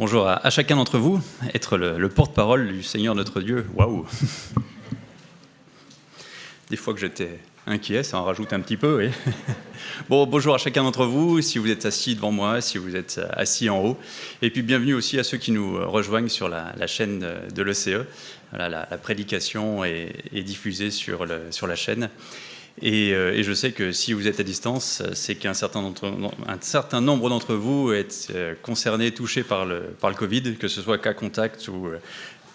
Bonjour à chacun d'entre vous, être le porte-parole du Seigneur notre Dieu, waouh! Des fois que j'étais inquiet, ça en rajoute un petit peu, oui. Bon, bonjour à chacun d'entre vous, si vous êtes assis devant moi, si vous êtes assis en haut. Et puis bienvenue aussi à ceux qui nous rejoignent sur la chaîne de l'ECE. Voilà, la prédication est diffusée sur la chaîne. Et je sais que si vous êtes à distance, c'est qu'un certain nombre d'entre vous êtes concernés, touchés par le Covid, que ce soit cas contact ou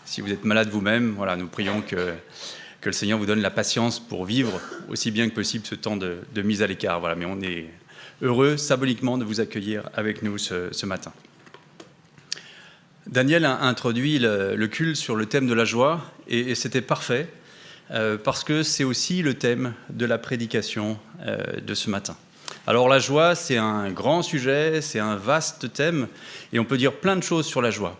si vous êtes malade vous-même. Voilà, nous prions que le Seigneur vous donne la patience pour vivre aussi bien que possible ce temps de mise à l'écart. Voilà, mais on est heureux symboliquement de vous accueillir avec nous ce matin. Daniel a introduit le culte sur le thème de la joie et c'était parfait. Parce que c'est aussi le thème de la prédication de ce matin. Alors la joie, c'est un grand sujet, c'est un vaste thème, et on peut dire plein de choses sur la joie.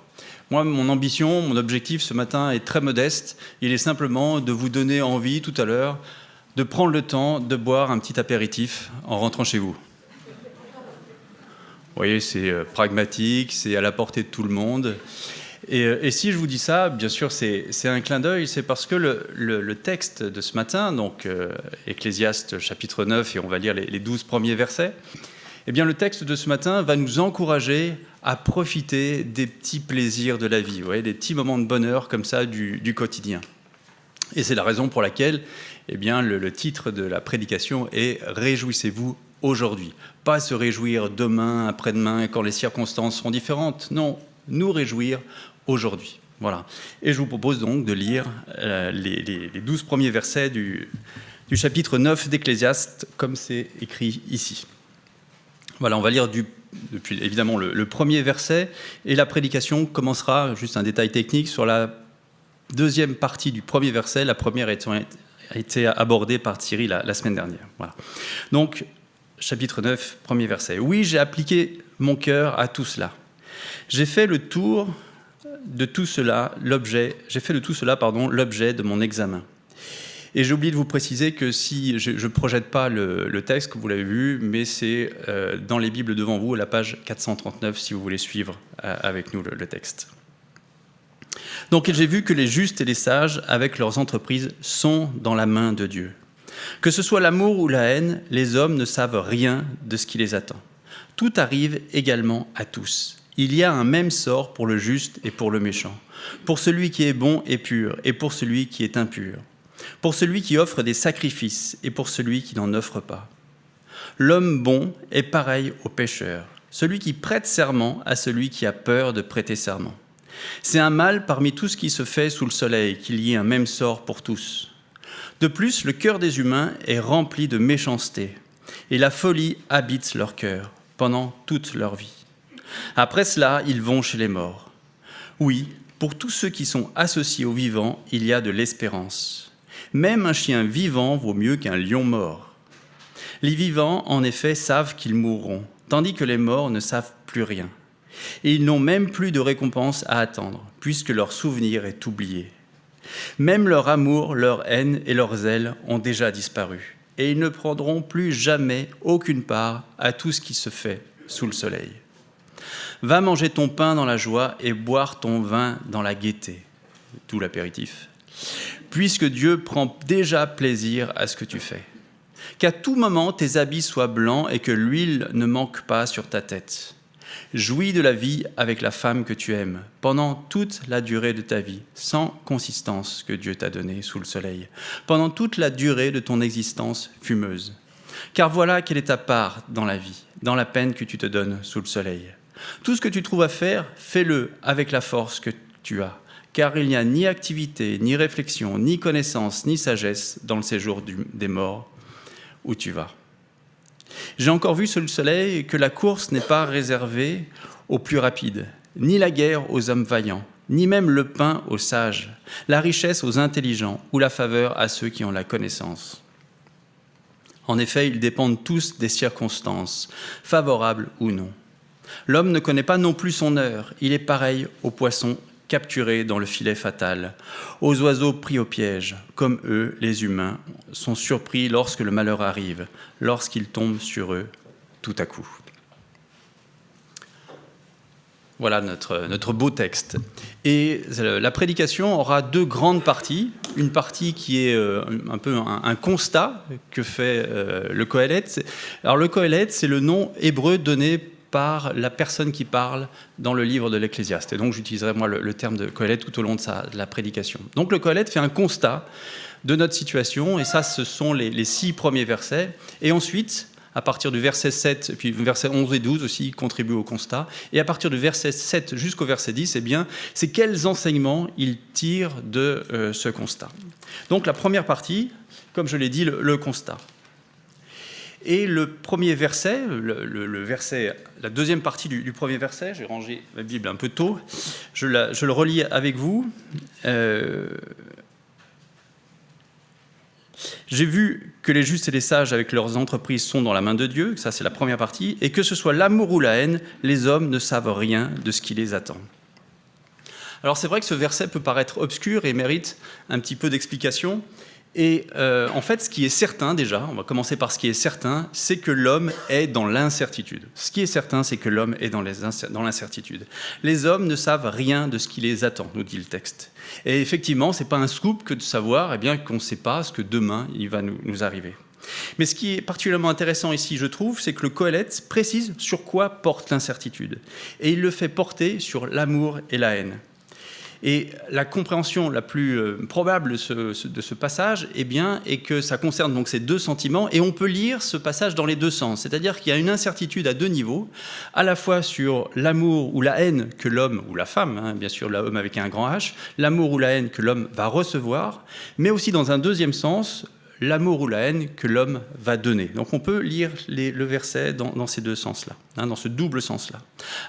Moi, mon ambition, mon objectif ce matin est très modeste. Il est simplement de vous donner envie tout à l'heure de prendre le temps de boire un petit apéritif en rentrant chez vous. Vous voyez, c'est pragmatique, c'est à la portée de tout le monde. Et si je vous dis ça, bien sûr, c'est un clin d'œil, c'est parce que le texte de ce matin, donc Ecclésiaste chapitre 9, et on va lire les 12 premiers versets, eh bien le texte de ce matin va nous encourager à profiter des petits plaisirs de la vie, vous voyez, des petits moments de bonheur comme ça du quotidien. Et c'est la raison pour laquelle eh bien, le titre de la prédication est « Réjouissez-vous aujourd'hui ». Pas se réjouir demain, après-demain, quand les circonstances seront différentes, non, nous réjouir aujourd'hui. Voilà. Et je vous propose donc de lire les 12 premiers versets du chapitre 9 d'Ecclésiaste, comme c'est écrit ici. Voilà, on va lire depuis évidemment le premier verset, et la prédication commencera, juste un détail technique, sur la deuxième partie du premier verset, la première a été abordée par Thierry la semaine dernière. Voilà. Donc, chapitre 9, premier verset. « Oui, j'ai appliqué mon cœur à tout cela. J'ai fait de tout cela l'objet de mon examen. » Et j'ai oublié de vous préciser que si je ne projette pas le texte, que vous l'avez vu, mais c'est dans les Bibles devant vous, à la page 439, si vous voulez suivre avec nous le texte. « Donc j'ai vu que les justes et les sages, avec leurs entreprises, sont dans la main de Dieu. Que ce soit l'amour ou la haine, les hommes ne savent rien de ce qui les attend. Tout arrive également à tous. Il y a un même sort pour le juste et pour le méchant, pour celui qui est bon et pur et pour celui qui est impur, pour celui qui offre des sacrifices et pour celui qui n'en offre pas. L'homme bon est pareil au pécheur, celui qui prête serment à celui qui a peur de prêter serment. C'est un mal parmi tout ce qui se fait sous le soleil qu'il y ait un même sort pour tous. De plus, le cœur des humains est rempli de méchanceté et la folie habite leur cœur pendant toute leur vie. Après cela, ils vont chez les morts. Oui, pour tous ceux qui sont associés aux vivants, il y a de l'espérance. Même un chien vivant vaut mieux qu'un lion mort. Les vivants, en effet, savent qu'ils mourront, tandis que les morts ne savent plus rien. Et ils n'ont même plus de récompense à attendre, puisque leur souvenir est oublié. Même leur amour, leur haine et leur zèle ont déjà disparu, et ils ne prendront plus jamais aucune part à tout ce qui se fait sous le soleil. Va manger ton pain dans la joie et boire ton vin dans la gaieté, tout l'apéritif, puisque Dieu prend déjà plaisir à ce que tu fais. Qu'à tout moment tes habits soient blancs et que l'huile ne manque pas sur ta tête. Jouis de la vie avec la femme que tu aimes pendant toute la durée de ta vie, sans consistance que Dieu t'a donnée sous le soleil, pendant toute la durée de ton existence fumeuse. Car voilà quelle est ta part dans la vie, dans la peine que tu te donnes sous le soleil. Tout ce que tu trouves à faire, fais-le avec la force que tu as, car il n'y a ni activité, ni réflexion, ni connaissance, ni sagesse dans le séjour des morts où tu vas. J'ai encore vu sous le soleil que la course n'est pas réservée aux plus rapides, ni la guerre aux hommes vaillants, ni même le pain aux sages, la richesse aux intelligents ou la faveur à ceux qui ont la connaissance. En effet, ils dépendent tous des circonstances, favorables ou non. L'homme ne connaît pas non plus son heure, il est pareil aux poissons capturés dans le filet fatal, aux oiseaux pris au piège. Comme eux, les humains sont surpris lorsque le malheur arrive, lorsqu'il tombe sur eux tout à coup. Voilà notre beau texte. Et la prédication aura deux grandes parties. Une partie qui est un peu un constat que fait le Qoheleth. Alors le Qoheleth, c'est le nom hébreu donné par la personne qui parle dans le livre de l'Ecclésiaste. Et donc j'utiliserai moi le terme de Qoheleth tout au long de la prédication. Donc le Qoheleth fait un constat de notre situation, et ça, ce sont les 6 premiers versets. Et ensuite, à partir du verset 7, et puis versets 11 et 12 aussi, contribuent au constat. Et à partir du verset 7 jusqu'au verset 10, eh bien, c'est quels enseignements il tire de ce constat. Donc la première partie, comme je l'ai dit, le constat. Et le premier verset, la deuxième partie du premier verset, j'ai rangé ma Bible un peu tôt, je le relis avec vous. J'ai vu que les justes et les sages avec leurs entreprises sont dans la main de Dieu, ça c'est la première partie, et que ce soit l'amour ou la haine, les hommes ne savent rien de ce qui les attend. Alors c'est vrai que ce verset peut paraître obscur et mérite un petit peu d'explication. Et en fait, ce qui est certain déjà, on va commencer par ce qui est certain, c'est que l'homme est dans l'incertitude. Ce qui est certain, c'est que l'homme est dans l'incertitude. Les hommes ne savent rien de ce qui les attend, nous dit le texte. Et effectivement, ce n'est pas un scoop que de savoir qu'on ne sait pas ce que demain il va nous arriver. Mais ce qui est particulièrement intéressant ici, je trouve, c'est que le Qoheleth précise sur quoi porte l'incertitude. Et il le fait porter sur l'amour et la haine. Et la compréhension la plus probable de ce passage est que ça concerne donc ces deux sentiments, et on peut lire ce passage dans les deux sens. C'est-à-dire qu'il y a une incertitude à deux niveaux, à la fois sur l'amour ou la haine que l'homme, ou la femme, bien sûr l'homme avec un grand H, l'amour ou la haine que l'homme va recevoir, mais aussi dans un deuxième sens, l'amour ou la haine que l'homme va donner. Donc on peut lire le verset dans ces deux sens-là, dans ce double sens-là.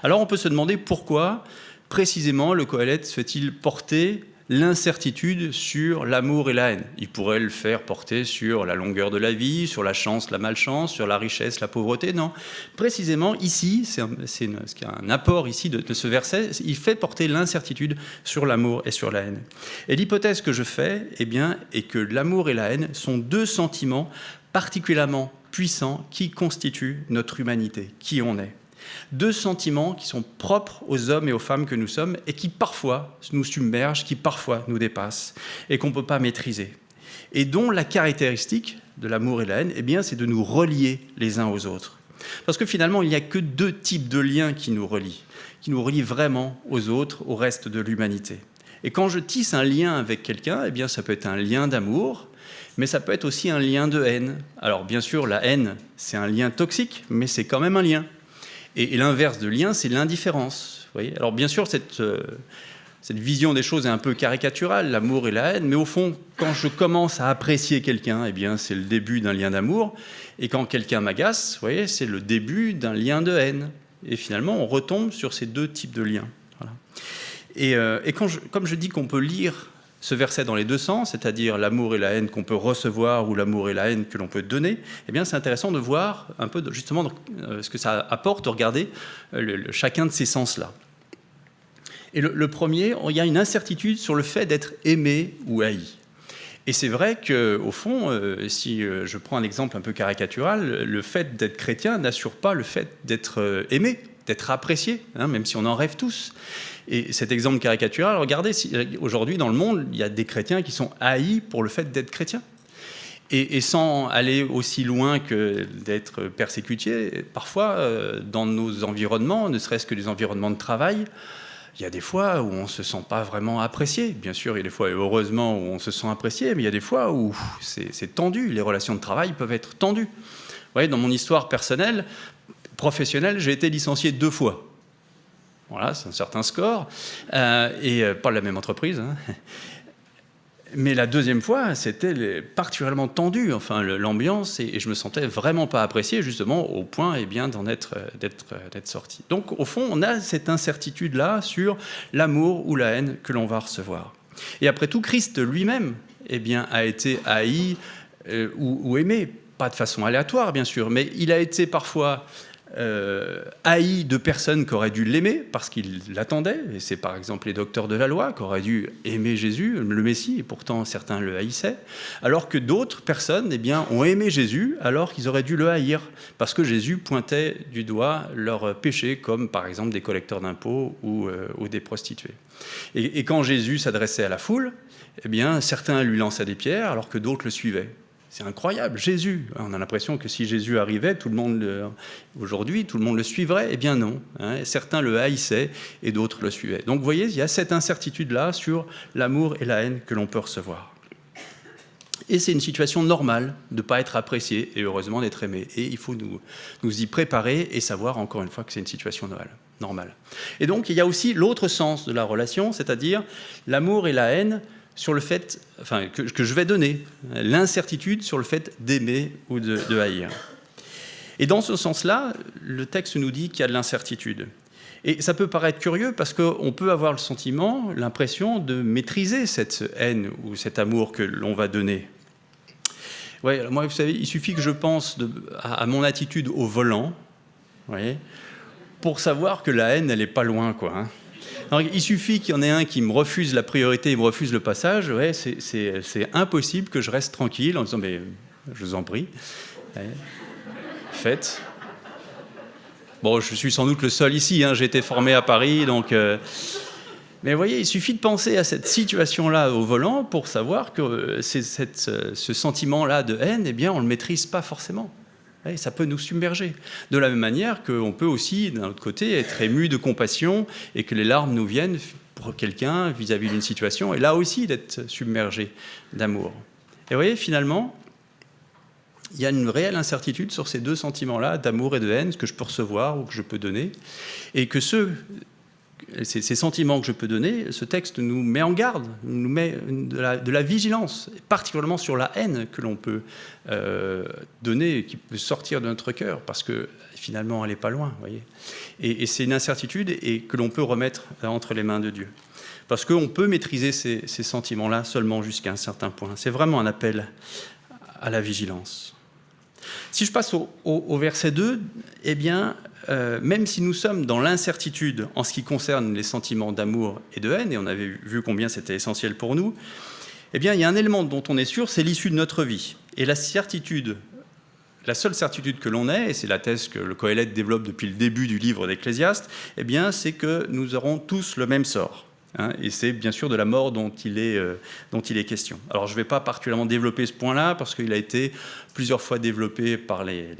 Alors on peut se demander pourquoi précisément, le Qoheleth fait-il porter l'incertitude sur l'amour et la haine? Il pourrait le faire porter sur la longueur de la vie, sur la chance, la malchance, sur la richesse, la pauvreté. Non, précisément ici, c'est un apport ici de ce verset, il fait porter l'incertitude sur l'amour et sur la haine. Et l'hypothèse que je fais, est que l'amour et la haine sont deux sentiments particulièrement puissants qui constituent notre humanité, qui on est. Deux sentiments qui sont propres aux hommes et aux femmes que nous sommes et qui parfois nous submergent, qui parfois nous dépassent et qu'on ne peut pas maîtriser. Et dont la caractéristique de l'amour et la haine, c'est de nous relier les uns aux autres. Parce que finalement, il n'y a que deux types de liens qui nous relient vraiment aux autres, au reste de l'humanité. Et quand je tisse un lien avec quelqu'un, ça peut être un lien d'amour, mais ça peut être aussi un lien de haine. Alors bien sûr, la haine, c'est un lien toxique, mais c'est quand même un lien. Et l'inverse de lien, c'est l'indifférence. Vous voyez ? Alors bien sûr, cette vision des choses est un peu caricaturale, l'amour et la haine, mais au fond, quand je commence à apprécier quelqu'un, c'est le début d'un lien d'amour, et quand quelqu'un m'agace, vous voyez, c'est le début d'un lien de haine. Et finalement, on retombe sur ces deux types de liens. Voilà. Et comme je dis qu'on peut lire ce verset dans les deux sens, c'est-à-dire l'amour et la haine qu'on peut recevoir ou l'amour et la haine que l'on peut donner, c'est intéressant de voir un peu justement ce que ça apporte, de regarder chacun de ces sens-là. Et le premier, il y a une incertitude sur le fait d'être aimé ou haï. Et c'est vrai qu'au fond, si je prends un exemple un peu caricatural, le fait d'être chrétien n'assure pas le fait d'être aimé, d'être apprécié, même si on en rêve tous. Et cet exemple caricatural, regardez, aujourd'hui dans le monde, il y a des chrétiens qui sont haïs pour le fait d'être chrétiens. Et sans aller aussi loin que d'être persécutés, parfois dans nos environnements, ne serait-ce que les environnements de travail, il y a des fois où on ne se sent pas vraiment apprécié. Bien sûr, il y a des fois, heureusement, où on se sent apprécié, mais il y a des fois où c'est tendu. Les relations de travail peuvent être tendues. Vous voyez, dans mon histoire personnelle, professionnelle, j'ai été licencié 2 fois. Voilà, c'est un certain score, et pas la même entreprise. Mais la deuxième fois, c'était particulièrement tendu, l'ambiance, et je me sentais vraiment pas apprécié, justement, au point d'être sorti. Donc, au fond, on a cette incertitude-là sur l'amour ou la haine que l'on va recevoir. Et après tout, Christ lui-même, a été haï ou aimé, pas de façon aléatoire, bien sûr, mais il a été parfois haï de personnes qui auraient dû l'aimer parce qu'ils l'attendaient, et c'est par exemple les docteurs de la loi qui auraient dû aimer Jésus, le Messie, et pourtant certains le haïssaient, alors que d'autres personnes ont aimé Jésus alors qu'ils auraient dû le haïr, parce que Jésus pointait du doigt leurs péchés, comme par exemple des collecteurs d'impôts ou des prostituées. Et quand Jésus s'adressait à la foule, certains lui lançaient des pierres alors que d'autres le suivaient. C'est incroyable, Jésus. On a l'impression que si Jésus arrivait, aujourd'hui, tout le monde le suivrait. Eh bien non, certains le haïssaient et d'autres le suivaient. Donc vous voyez, il y a cette incertitude-là sur l'amour et la haine que l'on peut recevoir. Et c'est une situation normale de ne pas être apprécié et heureusement d'être aimé. Et il faut nous y préparer et savoir encore une fois que c'est une situation normale. Et donc il y a aussi l'autre sens de la relation, c'est-à-dire l'amour et la haine sur le fait, que je vais donner, l'incertitude sur le fait d'aimer ou de haïr. Et dans ce sens-là, le texte nous dit qu'il y a de l'incertitude. Et ça peut paraître curieux parce qu'on peut avoir le sentiment, l'impression de maîtriser cette haine ou cet amour que l'on va donner. Ouais, moi, vous savez, il suffit que je pense à mon attitude au volant, vous voyez, pour savoir que la haine, elle n'est pas loin, quoi. Alors, il suffit qu'il y en ait un qui me refuse la priorité, il me refuse le passage, ouais, c'est impossible que je reste tranquille en disant « mais je vous en prie, faites ». Bon, je suis sans doute le seul ici, j'ai été formé à Paris, donc... Mais vous voyez, il suffit de penser à cette situation-là au volant pour savoir que ce sentiment-là de haine, on ne le maîtrise pas forcément. Et ça peut nous submerger. De la même manière qu'on peut aussi, d'un autre côté, être ému de compassion et que les larmes nous viennent pour quelqu'un vis-à-vis d'une situation, et là aussi d'être submergé d'amour. Et vous voyez, finalement, il y a une réelle incertitude sur ces deux sentiments-là, d'amour et de haine, ce que je peux recevoir ou que je peux donner, et que ces sentiments que je peux donner, ce texte nous met en garde, nous met de la vigilance, particulièrement sur la haine que l'on peut donner, qui peut sortir de notre cœur, parce que finalement, elle n'est pas loin, voyez. Et c'est une incertitude et que l'on peut remettre entre les mains de Dieu. Parce qu'on peut maîtriser ces sentiments-là seulement jusqu'à un certain point. C'est vraiment un appel à la vigilance. Si je passe au verset 2, même si nous sommes dans l'incertitude en ce qui concerne les sentiments d'amour et de haine, et on avait vu combien c'était essentiel pour nous, il y a un élément dont on est sûr, c'est l'issue de notre vie. Et la seule certitude que l'on ait, et c'est la thèse que le Qoheleth développe depuis le début du livre d'Ecclésiaste, c'est que nous aurons tous le même sort. Et c'est bien sûr de la mort dont il est question. Alors je ne vais pas particulièrement développer ce point-là, parce qu'il a été plusieurs fois développé par les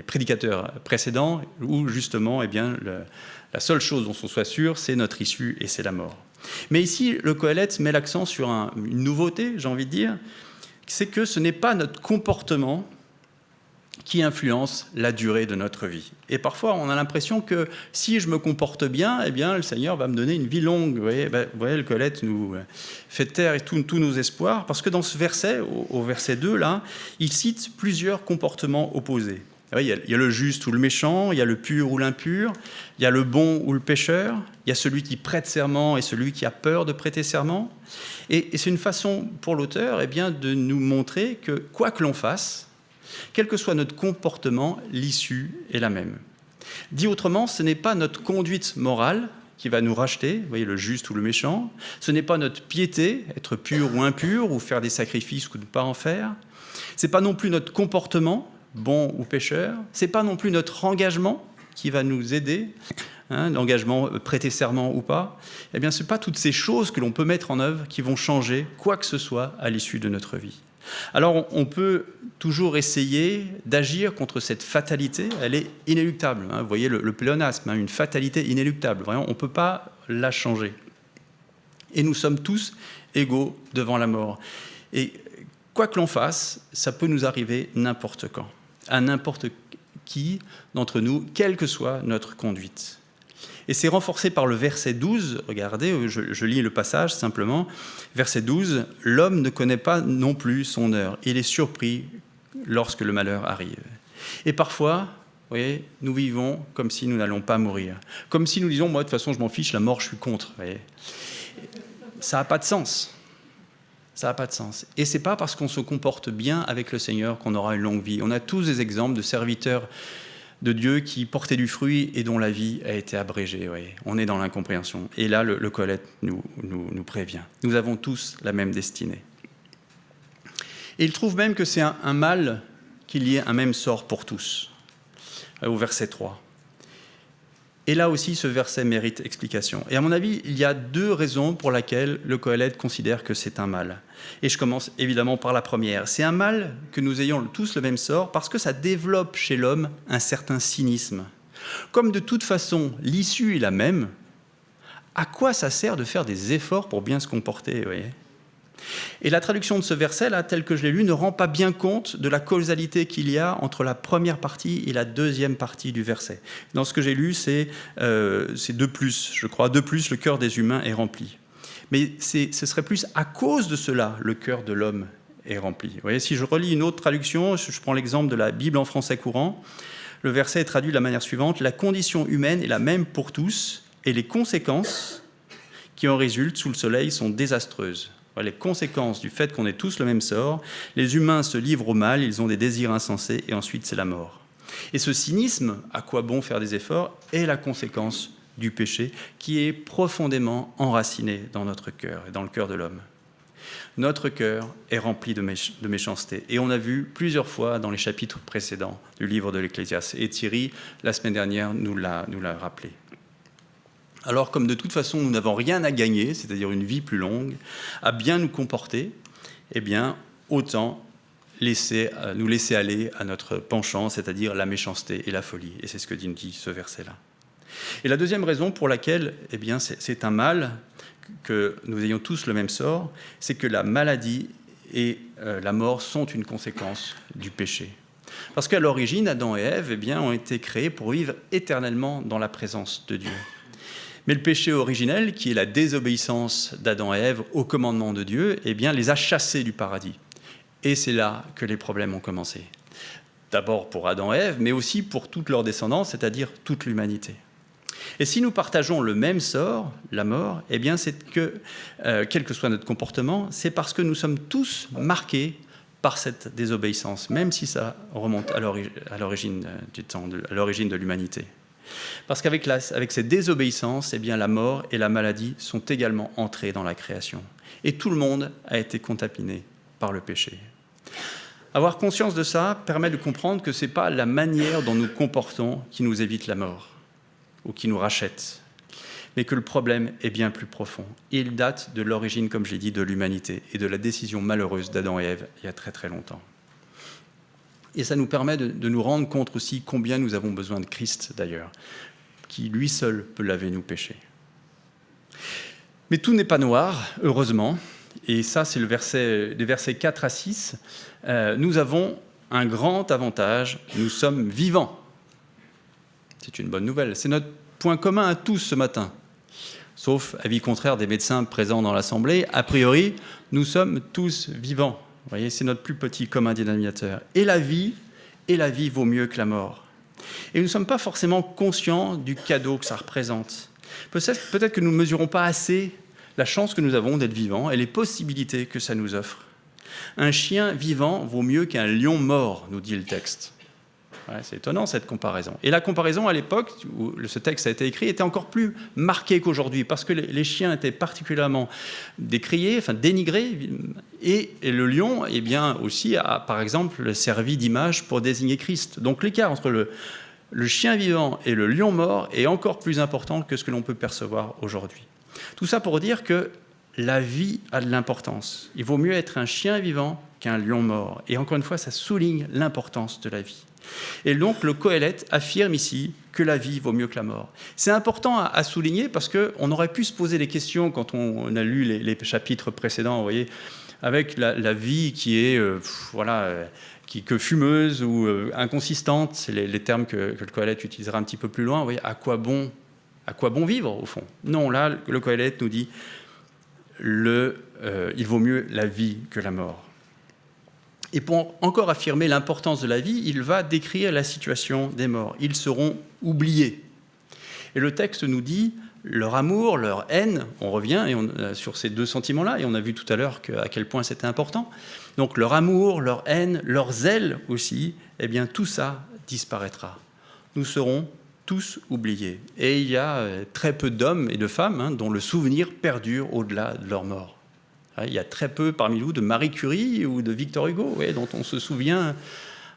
prédicateurs précédents, où justement, la seule chose dont on soit sûr, c'est notre issue et c'est la mort. Mais ici, le Qoheleth met l'accent sur une nouveauté, j'ai envie de dire, c'est que ce n'est pas notre comportement qui influence la durée de notre vie. Et parfois, on a l'impression que si je me comporte bien, le Seigneur va me donner une vie longue. Vous voyez, le Qoheleth nous fait taire tous nos espoirs, parce que dans ce verset, au verset 2, là, il cite plusieurs comportements opposés. Il y a le juste ou le méchant, il y a le pur ou l'impur, il y a le bon ou le pécheur, il y a celui qui prête serment et celui qui a peur de prêter serment. Et c'est une façon pour l'auteur de nous montrer que quoi que l'on fasse, quel que soit notre comportement, l'issue est la même. Dit autrement, ce n'est pas notre conduite morale qui va nous racheter, vous voyez, le juste ou le méchant. Ce n'est pas notre piété, être pur ou impur, ou faire des sacrifices ou ne pas en faire. Ce n'est pas non plus notre comportement, bon ou pécheur. Ce n'est pas non plus notre engagement qui va nous aider, l'engagement prêter serment ou pas. Ce n'est pas toutes ces choses que l'on peut mettre en œuvre qui vont changer quoi que ce soit à l'issue de notre vie. Alors, on peut toujours essayer d'agir contre cette fatalité. Elle est inéluctable. Vous voyez le pléonasme, une fatalité inéluctable. Vraiment, on ne peut pas la changer. Et nous sommes tous égaux devant la mort. Et quoi que l'on fasse, ça peut nous arriver n'importe quand, à n'importe qui d'entre nous, quelle que soit notre conduite. Et c'est renforcé par le verset 12, regardez, je lis le passage simplement, verset 12, « L'homme ne connaît pas non plus son heure, il est surpris lorsque le malheur arrive. » Et parfois, vous voyez, nous vivons comme si nous n'allons pas mourir, comme si nous disons « Moi, de toute façon, je m'en fiche, la mort, je suis contre. » Ça n'a pas de sens. Ça n'a pas de sens. Et ce n'est pas parce qu'on se comporte bien avec le Seigneur qu'on aura une longue vie. On a tous des exemples de serviteurs de Dieu qui portait du fruit et dont la vie a été abrégée. Oui. On est dans l'incompréhension. Et là, le Colette nous prévient. Nous avons tous la même destinée. Et il trouve même que c'est un mal qu'il y ait un même sort pour tous. Au verset 3. Et là aussi, ce verset mérite explication. Et à mon avis, il y a 2 raisons pour lesquelles le Qoheleth considère que c'est un mal. Et je commence évidemment par la première. C'est un mal que nous ayons tous le même sort parce que ça développe chez l'homme un certain cynisme. Comme de toute façon, l'issue est la même, à quoi ça sert de faire des efforts pour bien se comporter, vous voyez ? Et la traduction de ce verset-là, tel que je l'ai lu, ne rend pas bien compte de la causalité qu'il y a entre la première partie et la deuxième partie du verset. Dans ce que j'ai lu, c'est de plus, je crois. De plus, le cœur des humains est rempli. Mais ce serait plus à cause de cela, le cœur de l'homme est rempli. Vous voyez, si je relis une autre traduction, je prends l'exemple de la Bible en français courant, le verset est traduit de la manière suivante: la condition humaine est la même pour tous, et les conséquences qui en résultent sous le soleil sont désastreuses. Les conséquences du fait qu'on ait tous le même sort, les humains se livrent au mal, ils ont des désirs insensés, et ensuite c'est la mort. Et ce cynisme, à quoi bon faire des efforts, est la conséquence du péché qui est profondément enraciné dans notre cœur et dans le cœur de l'homme. Notre cœur est rempli de méchanceté. Et on a vu plusieurs fois dans les chapitres précédents du livre de l'Ecclésiaste. Et Thierry, la semaine dernière, nous l'a rappelé. Alors, comme de toute façon, nous n'avons rien à gagner, c'est-à-dire une vie plus longue, à bien nous comporter, eh bien, autant nous laisser aller à notre penchant, c'est-à-dire la méchanceté et la folie. Et c'est ce que dit ce verset-là. Et la deuxième raison pour laquelle eh bien, c'est un mal que nous ayons tous le même sort, c'est que la maladie et la mort sont une conséquence du péché. Parce qu'à l'origine, Adam et Ève eh bien, ont été créés pour vivre éternellement dans la présence de Dieu. Mais le péché originel, qui est la désobéissance d'Adam et Ève au commandement de Dieu, eh bien, les a chassés du paradis. Et c'est là que les problèmes ont commencé. D'abord pour Adam et Ève, mais aussi pour toute leur descendance, c'est-à-dire toute l'humanité. Et si nous partageons le même sort, la mort, eh bien, c'est que, quel que soit notre comportement, c'est parce que nous sommes tous marqués par cette désobéissance, même si ça remonte à l'origine du temps, à l'origine de l'humanité. Parce qu'avec cette désobéissance, eh bien, la mort et la maladie sont également entrées dans la création. Et tout le monde a été contaminé par le péché. Avoir conscience de ça permet de comprendre que ce n'est pas la manière dont nous comportons qui nous évite la mort ou qui nous rachète, mais que le problème est bien plus profond. Il date de l'origine, comme je l'ai dit, de l'humanité et de la décision malheureuse d'Adam et Ève il y a très très longtemps. Et ça nous permet de nous rendre compte aussi combien nous avons besoin de Christ, d'ailleurs, qui lui seul peut laver nos péchés. Mais tout n'est pas noir, heureusement, et ça c'est les versets 4 à 6. Nous avons un grand avantage, nous sommes vivants. C'est une bonne nouvelle, c'est notre point commun à tous ce matin. Sauf avis contraire des médecins présents dans l'Assemblée, a priori, nous sommes tous vivants. Vous voyez, c'est notre plus petit commun dénominateur. Et la vie vaut mieux que la mort. Et nous ne sommes pas forcément conscients du cadeau que ça représente. Peut-être que nous ne mesurons pas assez la chance que nous avons d'être vivants et les possibilités que ça nous offre. Un chien vivant vaut mieux qu'un lion mort, nous dit le texte. Ouais, c'est étonnant cette comparaison. Et la comparaison à l'époque où ce texte a été écrit était encore plus marquée qu'aujourd'hui parce que les chiens étaient particulièrement décriés, dénigrés, et le lion eh bien, aussi a par exemple servi d'image pour désigner Christ. Donc l'écart entre le chien vivant et le lion mort est encore plus important que ce que l'on peut percevoir aujourd'hui. Tout ça pour dire que la vie a de l'importance. Il vaut mieux être un chien vivant qu'un lion mort. Et encore une fois, ça souligne l'importance de la vie. Et donc, le Qoheleth affirme ici que la vie vaut mieux que la mort. C'est important à souligner parce qu'on aurait pu se poser des questions quand on a lu les chapitres précédents, vous voyez, avec la vie qui est, que fumeuse ou inconsistante, c'est les termes que le Qoheleth utilisera un petit peu plus loin, vous voyez, à quoi bon vivre, au fond ? Non, là, le Qoheleth nous dit il vaut mieux la vie que la mort. Et pour encore affirmer l'importance de la vie, il va décrire la situation des morts. Ils seront oubliés. Et le texte nous dit leur amour, leur haine, on revient sur ces 2 sentiments-là, et on a vu tout à l'heure à quel point c'était important. Donc leur amour, leur haine, leur zèle aussi, eh bien tout ça disparaîtra. nous serons tous oubliés. Et il y a très peu d'hommes et de femmes dont le souvenir perdure au-delà de leur mort. Il y a très peu parmi nous de Marie Curie ou de Victor Hugo, dont on se souvient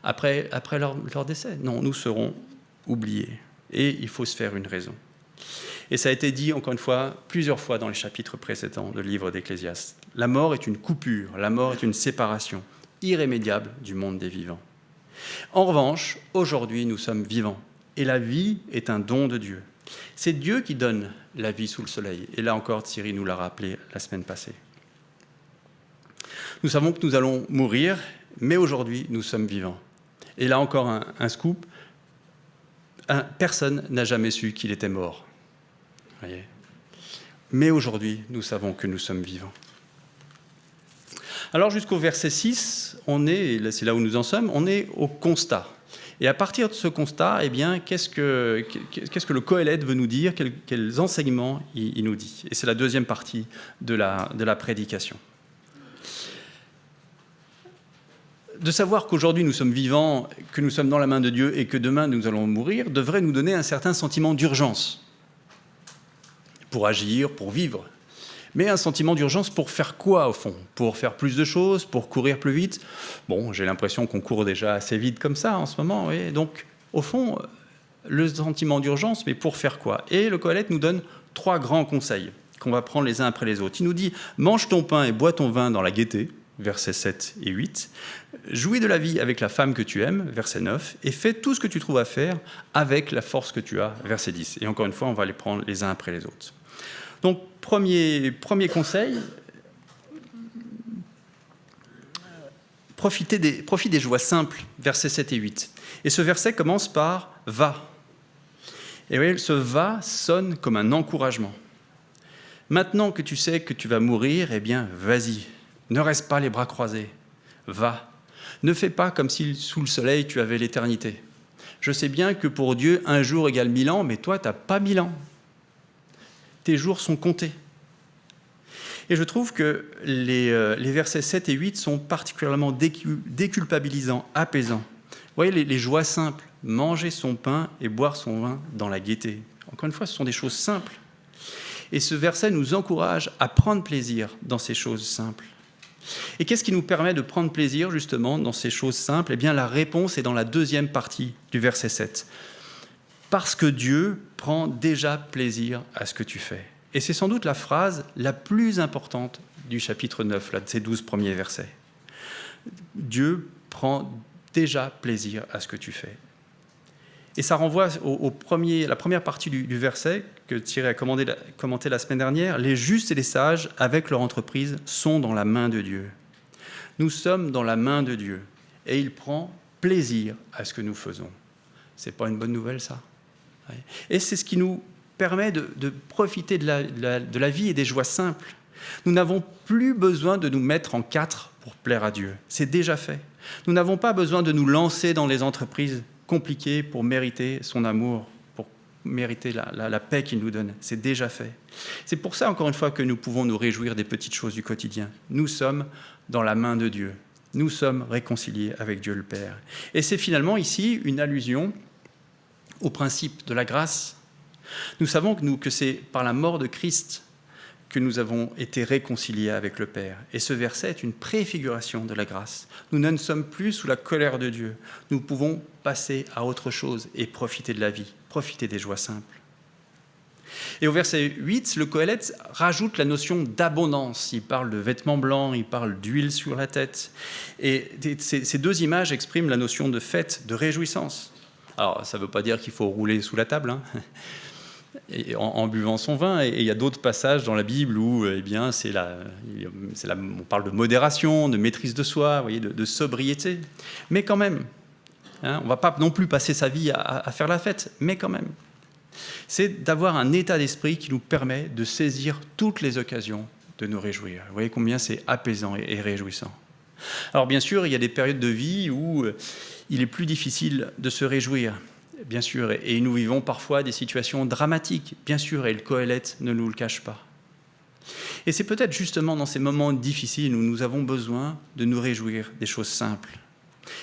après leur décès. Non, nous serons oubliés. Et il faut se faire une raison. Et ça a été dit, encore une fois, plusieurs fois dans les chapitres précédents du livre d'Ecclésiaste. La mort est une coupure, la mort est une séparation irrémédiable du monde des vivants. En revanche, aujourd'hui, nous sommes vivants. Et la vie est un don de Dieu. C'est Dieu qui donne la vie sous le soleil. Et là encore, Thierry nous l'a rappelé la semaine passée. Nous savons que nous allons mourir, mais aujourd'hui, nous sommes vivants. Et là encore, un scoop. Personne n'a jamais su qu'il était mort. Voyez. Mais aujourd'hui, nous savons que nous sommes vivants. Alors jusqu'au verset 6, c'est là où nous en sommes, on est au constat. Et à partir de ce constat, eh bien, qu'est-ce que le Qoheleth veut nous dire, quels enseignements il nous dit. Et c'est la deuxième partie de la prédication. De savoir qu'aujourd'hui nous sommes vivants, que nous sommes dans la main de Dieu et que demain nous allons mourir, devrait nous donner un certain sentiment d'urgence pour agir, pour vivre. Mais un sentiment d'urgence pour faire quoi, au fond? Pour faire plus de choses, pour courir plus vite? Bon, j'ai l'impression qu'on court déjà assez vite comme ça en ce moment. Oui. Donc, au fond, le sentiment d'urgence, mais pour faire quoi? Et le Qoheleth nous donne 3 grands conseils qu'on va prendre les uns après les autres. Il nous dit « Mange ton pain et bois ton vin dans la gaieté », versets 7 et 8. « Jouis de la vie avec la femme que tu aimes », verset 9. « Et fais tout ce que tu trouves à faire avec la force que tu as », verset 10. Et encore une fois, on va les prendre les uns après les autres. Donc, premier conseil, profite des joies simples, versets 7 et 8. Et ce verset commence par « va ». Et oui, ce « va » sonne comme un encouragement. Maintenant que tu sais que tu vas mourir, eh bien, vas-y. Ne reste pas les bras croisés. Va. Ne fais pas comme si sous le soleil tu avais l'éternité. Je sais bien que pour Dieu, un jour égale 1000 ans, mais toi, tu n'as pas 1000 ans. Tes jours sont comptés. Et je trouve que les versets 7 et 8 sont particulièrement déculpabilisants, apaisants. Vous voyez, les joies simples, manger son pain et boire son vin dans la gaieté. Encore une fois, ce sont des choses simples. Et ce verset nous encourage à prendre plaisir dans ces choses simples. Et qu'est-ce qui nous permet de prendre plaisir, justement, dans ces choses simples? Eh bien, la réponse est dans la deuxième partie du verset 7. Parce que Dieu prend déjà plaisir à ce que tu fais. Et c'est sans doute la phrase la plus importante du chapitre 9, là, de ces 12 premiers versets. Dieu prend déjà plaisir à ce que tu fais. Et ça renvoie la première partie du verset que Thierry a commenté la semaine dernière. Les justes et les sages, avec leur entreprise, sont dans la main de Dieu. Nous sommes dans la main de Dieu. Et il prend plaisir à ce que nous faisons. C'est pas une bonne nouvelle, ça? Et c'est ce qui nous permet de profiter de la vie et des joies simples. Nous n'avons plus besoin de nous mettre en 4 pour plaire à Dieu. C'est déjà fait. Nous n'avons pas besoin de nous lancer dans les entreprises compliquées pour mériter son amour, pour mériter la paix qu'il nous donne. C'est déjà fait. C'est pour ça, encore une fois, que nous pouvons nous réjouir des petites choses du quotidien. Nous sommes dans la main de Dieu. Nous sommes réconciliés avec Dieu le Père. Et c'est finalement ici une allusion au principe de la grâce. Nous savons que c'est par la mort de Christ que nous avons été réconciliés avec le Père. Et ce verset est une préfiguration de la grâce. Nous ne sommes plus sous la colère de Dieu. Nous pouvons passer à autre chose et profiter de la vie, profiter des joies simples. Et au verset 8, le Qoheleth rajoute la notion d'abondance. Il parle de vêtements blancs, il parle d'huile sur la tête. Et ces 2 images expriment la notion de fête, de réjouissance. Alors, ça ne veut pas dire qu'il faut rouler sous la table, et en buvant son vin. Et il y a d'autres passages dans la Bible où eh bien, on parle de modération, de maîtrise de soi, vous voyez, de sobriété. Mais quand même, on ne va pas non plus passer sa vie à faire la fête, mais quand même. C'est d'avoir un état d'esprit qui nous permet de saisir toutes les occasions de nous réjouir. Vous voyez combien c'est apaisant et réjouissant. Alors bien sûr, il y a des périodes de vie où il est plus difficile de se réjouir, bien sûr, et nous vivons parfois des situations dramatiques, bien sûr, et le Qoheleth ne nous le cache pas. Et c'est peut-être justement dans ces moments difficiles où nous avons besoin de nous réjouir des choses simples.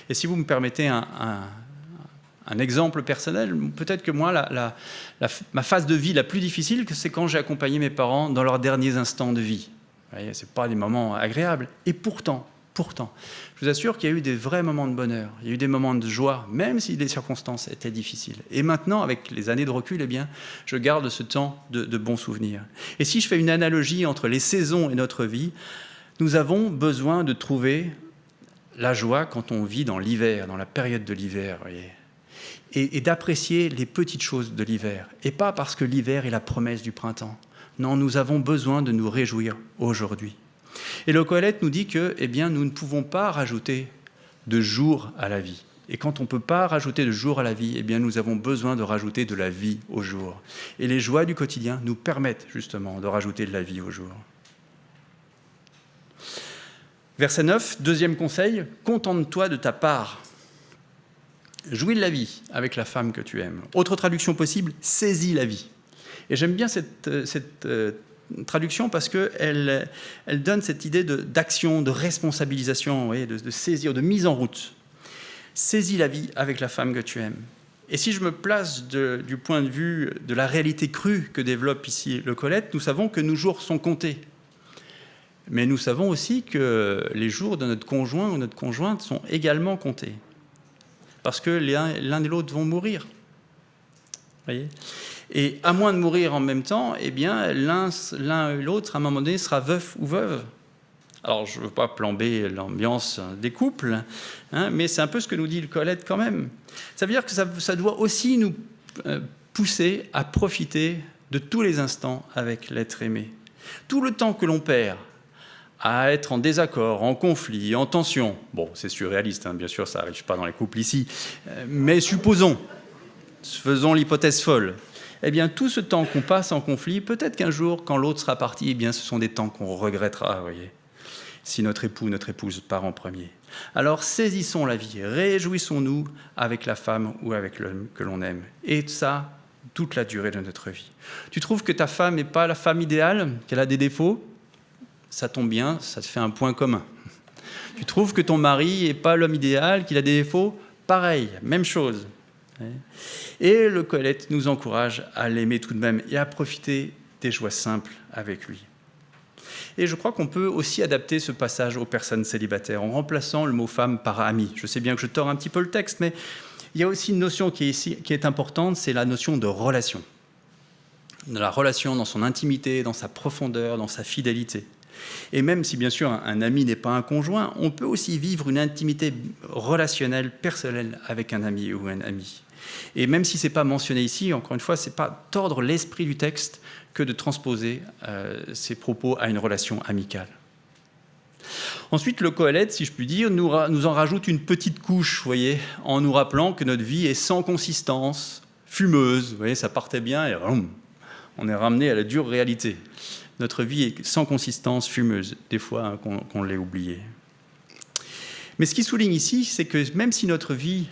Et si vous me permettez un un exemple personnel. Peut-être que moi, ma phase de vie la plus difficile, c'est quand j'ai accompagné mes parents dans leurs derniers instants de vie. Vous voyez, ce n'est pas des moments agréables. Et pourtant, je vous assure qu'il y a eu des vrais moments de bonheur, il y a eu des moments de joie, même si les circonstances étaient difficiles. Et maintenant, avec les années de recul, eh bien, je garde ce temps de bons souvenirs. Et si je fais une analogie entre les saisons et notre vie, nous avons besoin de trouver la joie quand on vit dans l'hiver, dans la période de l'hiver, vous voyez, et d'apprécier les petites choses de l'hiver. Et pas parce que l'hiver est la promesse du printemps. Non, nous avons besoin de nous réjouir aujourd'hui. Et le Qoheleth nous dit que, eh bien, nous ne pouvons pas rajouter de jours à la vie. Et quand on ne peut pas rajouter de jours à la vie, eh bien, nous avons besoin de rajouter de la vie au jour. Et les joies du quotidien nous permettent justement de rajouter de la vie au jour. Verset 9, deuxième conseil, contente-toi de ta part. Jouis de la vie avec la femme que tu aimes. Autre traduction possible, saisis la vie. Et j'aime bien cette traduction parce qu'elle donne cette idée d'action, de responsabilisation, vous voyez, de saisir, de mise en route. Saisis la vie avec la femme que tu aimes. Et si je me place du point de vue de la réalité crue que développe ici le Qoheleth, nous savons que nos jours sont comptés. Mais nous savons aussi que les jours de notre conjoint ou notre conjointe sont également comptés. Parce que l'un et l'autre vont mourir. Voyez ? Et à moins de mourir en même temps, eh bien, l'un et l'autre, à un moment donné, sera veuf ou veuve. Alors, je ne veux pas plomber l'ambiance des couples, hein, mais c'est un peu ce que nous dit le Qoheleth quand même. Ça veut dire que ça doit aussi nous pousser à profiter de tous les instants avec l'être aimé. Tout le temps que l'on perd à être en désaccord, en conflit, en tension, bon, c'est surréaliste, hein, bien sûr, ça n'arrive pas dans les couples ici, mais supposons, faisons l'hypothèse folle, eh bien, tout ce temps qu'on passe en conflit, peut-être qu'un jour, quand l'autre sera parti, eh bien, ce sont des temps qu'on regrettera, vous voyez, si notre époux, notre épouse part en premier. Alors, saisissons la vie, réjouissons-nous avec la femme ou avec l'homme que l'on aime. Et ça, toute la durée de notre vie. Tu trouves que ta femme n'est pas la femme idéale, qu'elle a des défauts ? Ça tombe bien, ça te fait un point commun. Tu trouves que ton mari n'est pas l'homme idéal, qu'il a des défauts ? Pareil, même chose. Et le Qoheleth nous encourage à l'aimer tout de même et à profiter des joies simples avec lui. Et je crois qu'on peut aussi adapter ce passage aux personnes célibataires en remplaçant le mot femme par ami. Je sais bien que je tords un petit peu le texte, mais il y a aussi une notion qui est importante, c'est la notion de relation. De la relation dans son intimité, dans sa profondeur, dans sa fidélité. Et même si, bien sûr, un ami n'est pas un conjoint, on peut aussi vivre une intimité relationnelle, personnelle avec un ami ou un ami. Et même si ce n'est pas mentionné ici, encore une fois, ce n'est pas tordre l'esprit du texte que de transposer ces propos à une relation amicale. Ensuite, le Qoheleth, si je puis dire, nous en rajoute une petite couche, vous voyez, en nous rappelant que notre vie est sans consistance, fumeuse. Vous voyez, ça partait bien et on est ramené à la dure réalité. Notre vie est sans consistance, fumeuse, des fois hein, qu'on l'ait oublié. Mais ce qui souligne ici, c'est que même si notre vie,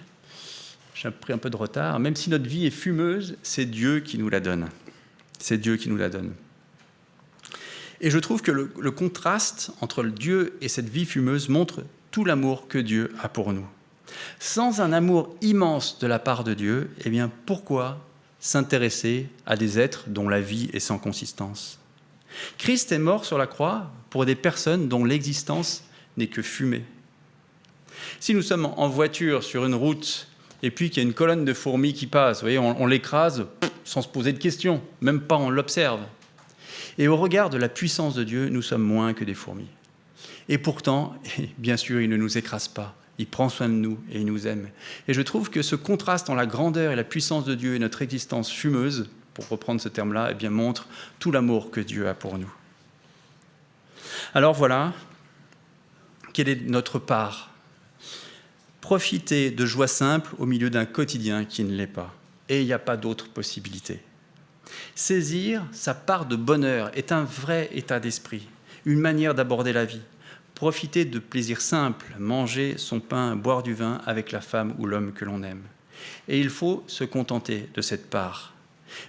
j'ai pris un peu de retard, même si notre vie est fumeuse, c'est Dieu qui nous la donne. C'est Dieu qui nous la donne. Et je trouve que le contraste entre Dieu et cette vie fumeuse montre tout l'amour que Dieu a pour nous. Sans un amour immense de la part de Dieu, eh bien pourquoi s'intéresser à des êtres dont la vie est sans consistance ? Christ est mort sur la croix pour des personnes dont l'existence n'est que fumée. Si nous sommes en voiture sur une route et puis qu'il y a une colonne de fourmis qui passe, vous voyez, on l'écrase sans se poser de questions, même pas on l'observe. Et au regard de la puissance de Dieu, nous sommes moins que des fourmis. Et pourtant, bien sûr, il ne nous écrase pas. Il prend soin de nous et il nous aime. Et je trouve que ce contraste entre la grandeur et la puissance de Dieu et notre existence fumeuse, pour reprendre ce terme-là, eh bien, montre tout l'amour que Dieu a pour nous. Alors voilà, quelle est notre part ? Profiter de joie simple au milieu d'un quotidien qui ne l'est pas. Et il n'y a pas d'autre possibilité. Saisir sa part de bonheur est un vrai état d'esprit, une manière d'aborder la vie. Profiter de plaisirs simples, manger son pain, boire du vin avec la femme ou l'homme que l'on aime. Et il faut se contenter de cette part.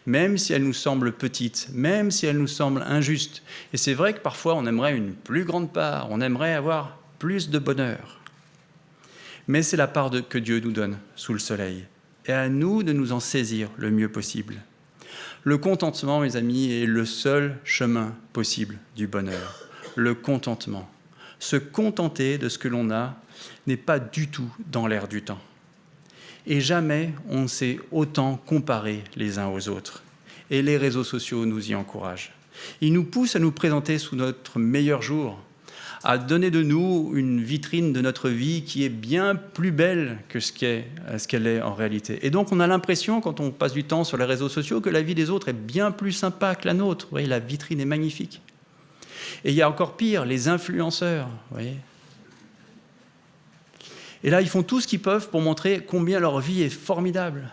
Même si elle nous semble petite, même si elle nous semble injuste. Et c'est vrai que parfois on aimerait une plus grande part, on aimerait avoir plus de bonheur. Mais c'est la part que Dieu nous donne sous le soleil. et à nous de nous en saisir le mieux possible. Le contentement, mes amis, est le seul chemin possible du bonheur. Le contentement. Se contenter de ce que l'on a n'est pas du tout dans l'air du temps. Et jamais on ne s'est autant comparé les uns aux autres. Et les réseaux sociaux nous y encouragent. Ils nous poussent à nous présenter sous notre meilleur jour, à donner de nous une vitrine de notre vie qui est bien plus belle que ce qu'elle est en réalité. Et donc on a l'impression, quand on passe du temps sur les réseaux sociaux, que la vie des autres est bien plus sympa que la nôtre. Vous voyez, la vitrine est magnifique. Et il y a encore pire, les influenceurs. Vous voyez. Et là, ils font tout ce qu'ils peuvent pour montrer combien leur vie est formidable.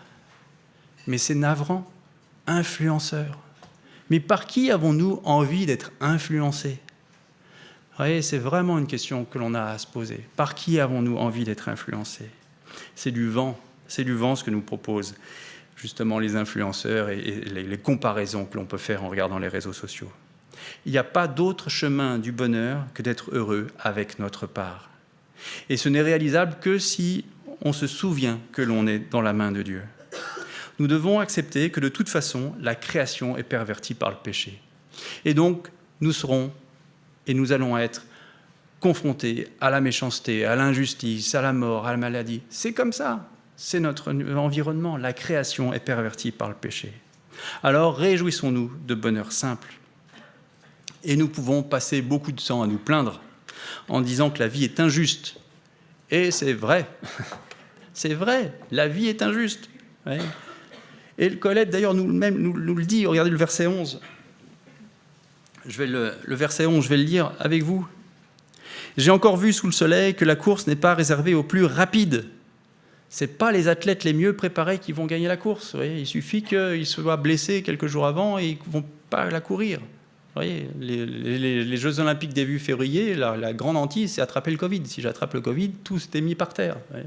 Mais c'est navrant. Influenceurs. Mais par qui avons-nous envie d'être influencés ? Vous voyez, c'est vraiment une question que l'on a à se poser. Par qui avons-nous envie d'être influencés ? C'est du vent ce que nous proposent justement les influenceurs et les comparaisons que l'on peut faire en regardant les réseaux sociaux. Il n'y a pas d'autre chemin du bonheur que d'être heureux avec notre part. Et ce n'est réalisable que si on se souvient que l'on est dans la main de Dieu. Nous devons accepter que de toute façon, la création est pervertie par le péché. Et donc, nous allons être confrontés à la méchanceté, à l'injustice, à la mort, à la maladie. C'est comme ça, c'est notre environnement. La création est pervertie par le péché. Alors réjouissons-nous de bonheur simple. Et nous pouvons passer beaucoup de temps à nous plaindre en disant que la vie est injuste. Et c'est vrai, c'est vrai, la vie est injuste. Ouais. Et le Colette, d'ailleurs, nous le dit, regardez le verset 11. Le verset 11, je vais le lire avec vous. « J'ai encore vu sous le soleil que la course n'est pas réservée aux plus rapides. » Ce n'est pas les athlètes les mieux préparés qui vont gagner la course. Vous voyez, il suffit qu'ils soient blessés quelques jours avant et ils ne vont pas la courir. Vous voyez, les Jeux Olympiques début février, la grande hantise, c'est attraper le Covid. Si j'attrape le Covid, tout s'était mis par terre. Vous voyez.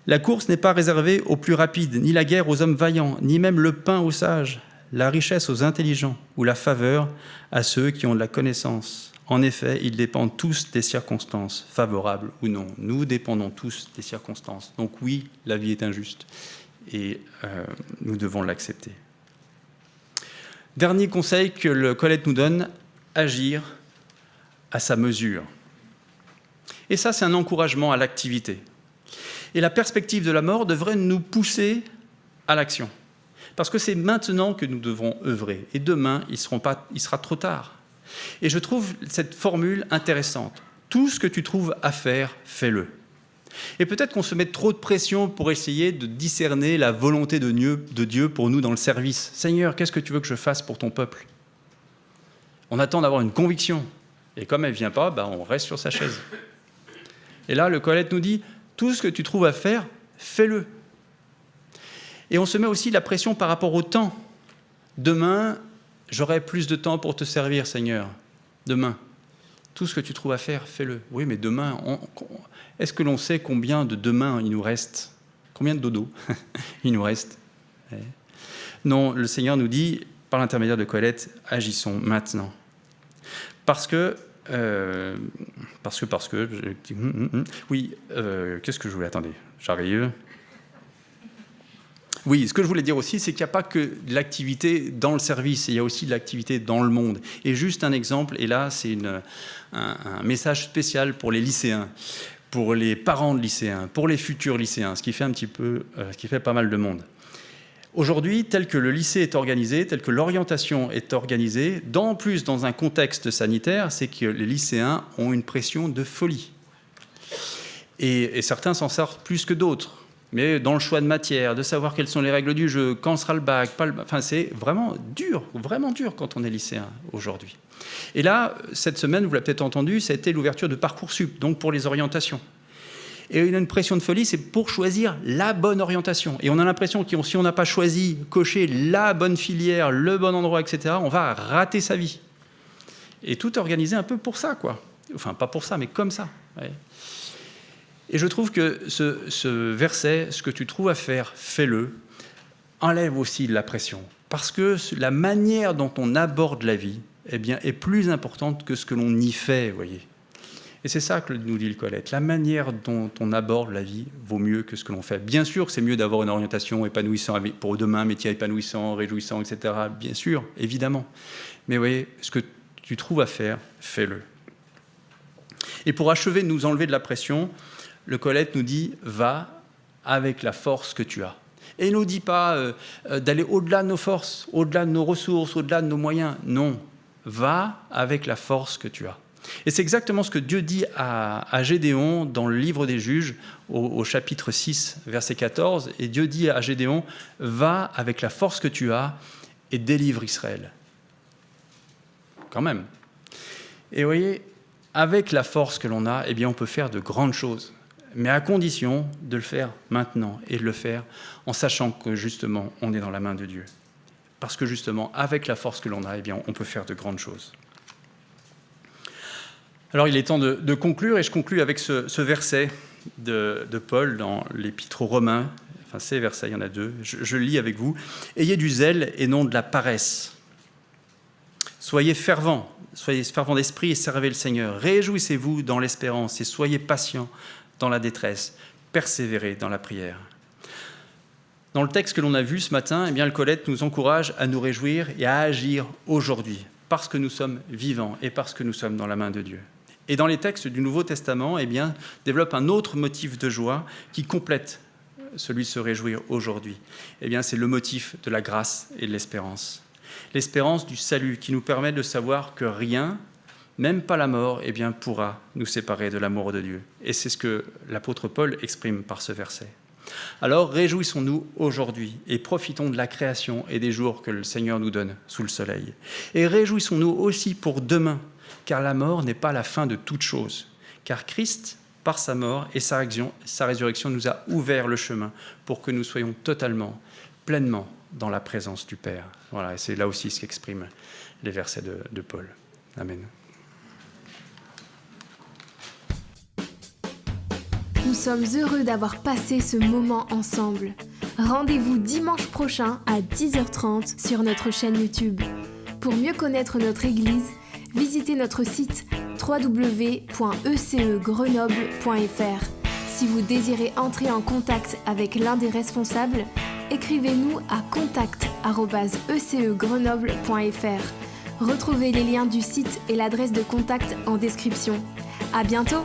La course n'est pas réservée aux plus rapides, ni la guerre aux hommes vaillants, ni même le pain aux sages, la richesse aux intelligents ou la faveur à ceux qui ont de la connaissance. En effet, ils dépendent tous des circonstances, favorables ou non. Nous dépendons tous des circonstances. Donc oui, la vie est injuste et nous devons l'accepter. Dernier conseil que le Colette nous donne, agir à sa mesure. Et ça, c'est un encouragement à l'activité. Et la perspective de la mort devrait nous pousser à l'action. Parce que c'est maintenant que nous devons œuvrer. Et demain, il sera trop tard. Et je trouve cette formule intéressante. Tout ce que tu trouves à faire, fais-le. Et peut-être qu'on se met trop de pression pour essayer de discerner la volonté de Dieu pour nous dans le service. Seigneur, qu'est-ce que tu veux que je fasse pour ton peuple ? On attend d'avoir une conviction. Et comme elle ne vient pas, on reste sur sa chaise. Et là, le Colette nous dit, tout ce que tu trouves à faire, fais-le. Et on se met aussi la pression par rapport au temps. Demain, j'aurai plus de temps pour te servir, Seigneur. Demain. Tout ce que tu trouves à faire, fais-le. Oui, mais demain, est-ce que l'on sait combien de demain il nous reste ? Combien de dodo il nous reste ? Non, le Seigneur nous dit, par l'intermédiaire de Colette, agissons maintenant. Parce que, oui, qu'est-ce que je voulais, attendez, j'arrive. Oui, ce que je voulais dire aussi, c'est qu'il n'y a pas que de l'activité dans le service, il y a aussi de l'activité dans le monde. Et juste un exemple, et là, c'est un message spécial pour les lycéens, pour les parents de lycéens, pour les futurs lycéens, ce qui fait pas mal de monde. Aujourd'hui, tel que le lycée est organisé, tel que l'orientation est organisée, en plus dans un contexte sanitaire, c'est que les lycéens ont une pression de folie. Et certains s'en sortent plus que d'autres. Mais dans le choix de matière, de savoir quelles sont les règles du jeu, quand sera le bac, enfin, c'est vraiment dur quand on est lycéen aujourd'hui. Et là, cette semaine, vous l'avez peut-être entendu, ça a été l'ouverture de Parcoursup, donc pour les orientations. Et il y a une pression de folie, c'est pour choisir la bonne orientation. Et on a l'impression que si on n'a pas choisi, coché la bonne filière, le bon endroit, etc., on va rater sa vie. Et tout est organisé un peu pour ça, quoi. Enfin, pas pour ça, mais comme ça. Ouais. Et je trouve que ce verset, ce que tu trouves à faire, fais-le, enlève aussi de la pression. Parce que la manière dont on aborde la vie, est plus importante que ce que l'on y fait, vous voyez. Et c'est ça que nous dit le Colette. La manière dont on aborde la vie vaut mieux que ce que l'on fait. Bien sûr que c'est mieux d'avoir une orientation épanouissante pour demain, métier épanouissant, réjouissant, etc. Bien sûr, évidemment. Mais vous voyez, ce que tu trouves à faire, fais-le. Et pour achever de nous enlever de la pression, le Colette nous dit « va avec la force que tu as ». Et il ne nous dit pas d'aller au-delà de nos forces, au-delà de nos ressources, au-delà de nos moyens. Non, va avec la force que tu as. Et c'est exactement ce que Dieu dit à Gédéon dans le livre des Juges, au chapitre 6, verset 14. Et Dieu dit à Gédéon, va avec la force que tu as et délivre Israël. Quand même. Et vous voyez, avec la force que l'on a, eh bien, on peut faire de grandes choses. Mais à condition de le faire maintenant et de le faire en sachant que justement, on est dans la main de Dieu. Parce que justement, avec la force que l'on a, eh bien, on peut faire de grandes choses. Alors, il est temps de conclure, et je conclus avec ce verset de Paul dans l'Épître aux Romains. Enfin, ces versets, il y en a deux. Je le lis avec vous. « Ayez du zèle et non de la paresse. Soyez fervents d'esprit et servez le Seigneur. Réjouissez-vous dans l'espérance et soyez patients dans la détresse. Persévérez dans la prière. » Dans le texte que l'on a vu ce matin, eh bien, le Colette nous encourage à nous réjouir et à agir aujourd'hui, parce que nous sommes vivants et parce que nous sommes dans la main de Dieu. Et dans les textes du Nouveau Testament, eh bien, développe un autre motif de joie qui complète celui de se réjouir aujourd'hui. Eh bien, c'est le motif de la grâce et de l'espérance. L'espérance du salut qui nous permet de savoir que rien, même pas la mort, eh bien, pourra nous séparer de l'amour de Dieu. Et c'est ce que l'apôtre Paul exprime par ce verset. Alors, réjouissons-nous aujourd'hui et profitons de la création et des jours que le Seigneur nous donne sous le soleil. Et réjouissons-nous aussi pour demain, car la mort n'est pas la fin de toute chose. Car Christ, par sa mort et sa résurrection, nous a ouvert le chemin pour que nous soyons totalement, pleinement dans la présence du Père. Voilà, et c'est là aussi ce qu'expriment les versets de Paul. Amen. Nous sommes heureux d'avoir passé ce moment ensemble. Rendez-vous dimanche prochain à 10h30 sur notre chaîne YouTube. Pour mieux connaître notre Église, visitez notre site www.ecegrenoble.fr. Si vous désirez entrer en contact avec l'un des responsables, écrivez-nous à contact@ecegrenoble.fr. Retrouvez les liens du site et l'adresse de contact en description. À bientôt!